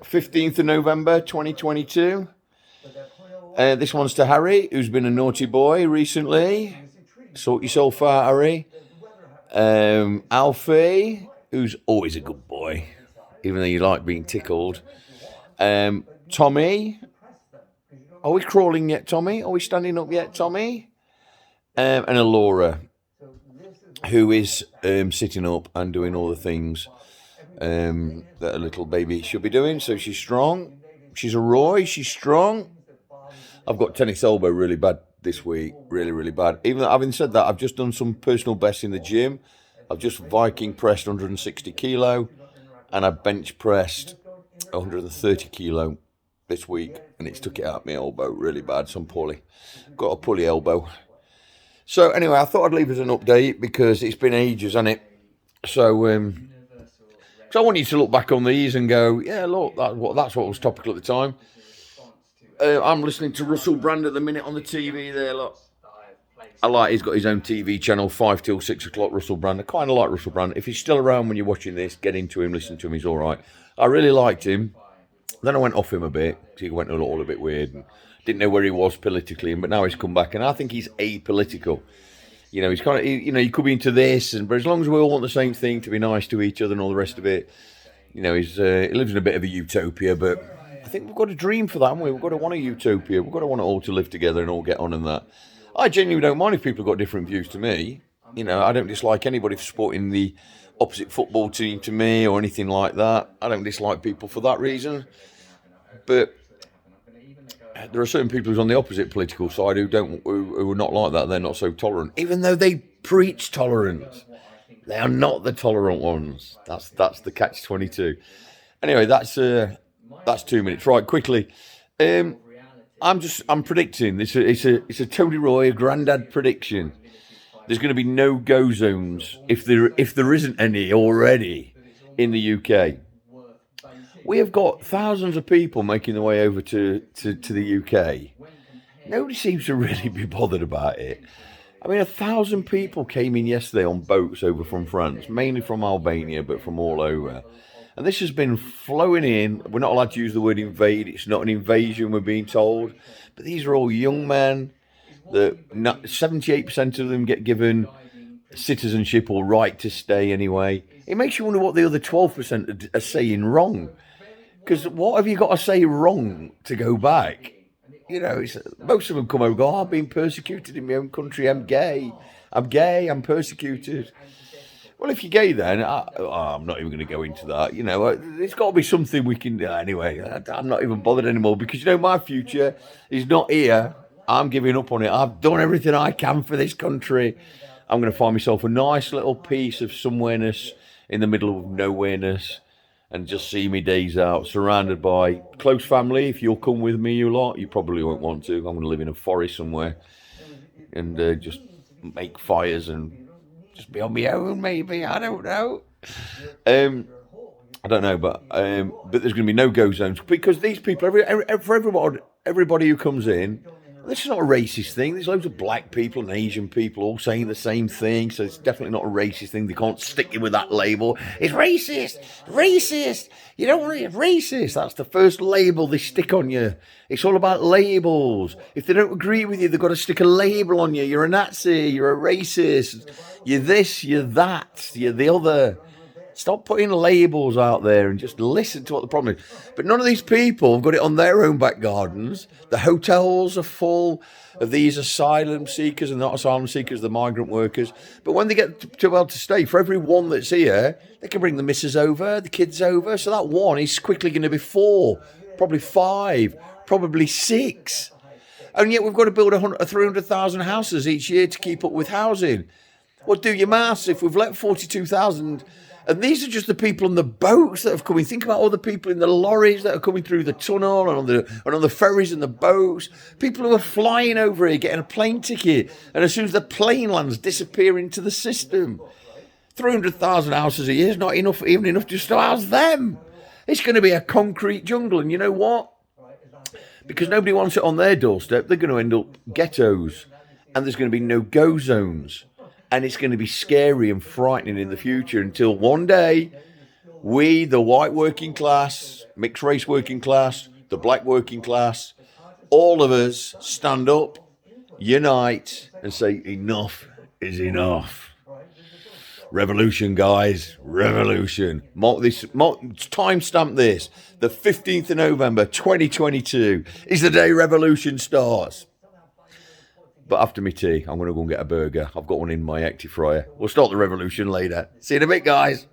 15th of November 2022. This one's to Harry, who's been a naughty boy recently. Sort yourself out, Harry. Alfie, who's always a good boy, even though you like being tickled. Tommy. Are we crawling yet, Tommy? Are we standing up yet, Tommy? And Laura, who is sitting up and doing all the things that a little baby should be doing. So she's strong. She's a Roy. She's strong. I've got tennis elbow really bad this week. Really, really bad. Even having said that, I've just done some personal bests in the gym. I've just Viking pressed 160 kilo. And I bench pressed 130 kilo this week. And it's took it out my elbow really bad. So I'm poorly. Got a pulley elbow. So anyway, I thought I'd leave as an update because it's been ages, hasn't it? So I want you to look back on these and go, yeah, look, that's what was topical at the time. I'm listening to Russell Brand at the minute on the TV there, look. He's got his own TV channel, 5 till 6 o'clock, Russell Brand. I kind of like Russell Brand. If he's still around when you're watching this, get into him, listen to him, he's all right. I really liked him. Then I went off him a bit. He went all a bit weird and didn't know where he was politically, but now he's come back, and I think he's apolitical. You know, he's kind of, he could be into this, but as long as we all want the same thing, to be nice to each other and all the rest of it, he lives in a bit of a utopia, but I think we've got a dream for that, haven't we? We've got to want a utopia. We've got to want it all to live together and all get on and that. I genuinely don't mind if people have got different views to me. You know, I don't dislike anybody for supporting the opposite football team to me or anything like that. I don't dislike people for that reason. But there are certain people who's on the opposite political side who are not like that. They're not so tolerant, even though they preach tolerance. They are not the tolerant ones. That's the catch-22. Anyway, that's 2 minutes. Right, quickly. I'm predicting this. It's a Tony Roy, a granddad prediction. There's going to be no go zones if there isn't any already in the UK. We have got thousands of people making their way over to the UK. Nobody seems to really be bothered about it. I mean, 1,000 people came in yesterday on boats over from France, mainly from Albania, but from all over. And this has been flowing in. We're not allowed to use the word invade. It's not an invasion, we're being told. But these are all young men. 78% of them get given citizenship or right to stay anyway. It makes you wonder what the other 12% are saying wrong. Because what have you got to say wrong to go back? You know, most of them come over and go, I've been persecuted in my own country. I'm gay. I'm persecuted. Well, if you're gay then, I'm not even going to go into that. You know, there's got to be something we can do. Anyway, I'm not even bothered anymore because, my future is not here. I'm giving up on it. I've done everything I can for this country. I'm going to find myself a nice little piece of somewhereness in the middle of nowhereness and just see me days out, surrounded by close family. If you'll come with me, you lot, you probably won't want to. I'm going to live in a forest somewhere and just make fires and just be on my own, maybe. I don't know. I don't know, but there's going to be no go zones because these people, for everybody who comes in, this is not a racist thing. There's loads of black people and Asian people all saying the same thing, so it's definitely not a racist thing. They can't stick you with that label. It's racist. You don't want it racist. That's the first label they stick on you. It's all about labels. If they don't agree with you, they've got to stick a label on you. You're a Nazi. You're a racist. You're this. You're that. You're the other. Stop putting labels out there and just listen to what the problem is. But none of these people have got it on their own back gardens. The hotels are full of these asylum seekers and not asylum seekers, the migrant workers. But when they get too well to stay, for every one that's here, they can bring the missus over, the kids over. So that one is quickly going to be 4, probably 5, probably 6. And yet we've got to build 300,000 houses each year to keep up with housing. Well, do your maths. If we've let 42,000... And these are just the people on the boats that have come in. Think about all the people in the lorries that are coming through the tunnel and on the ferries and the boats. People who are flying over here, getting a plane ticket. And as soon as the plane lands, disappear into the system. 300,000 houses a year is not even enough just to house them. It's going to be a concrete jungle. And you know what? Because nobody wants it on their doorstep, they're going to end up ghettos. And there's going to be no go zones. And it's going to be scary and frightening in the future until one day We, the white working class, mixed race working class, the black working class, all of us stand up, unite, and say enough is enough. Revolution, guys, revolution. Timestamp this. The 15th of November 2022 is the day revolution starts. But after me tea, I'm going to go and get a burger. I've got one in my Acti fryer. We'll start the revolution later. See you in a bit, guys.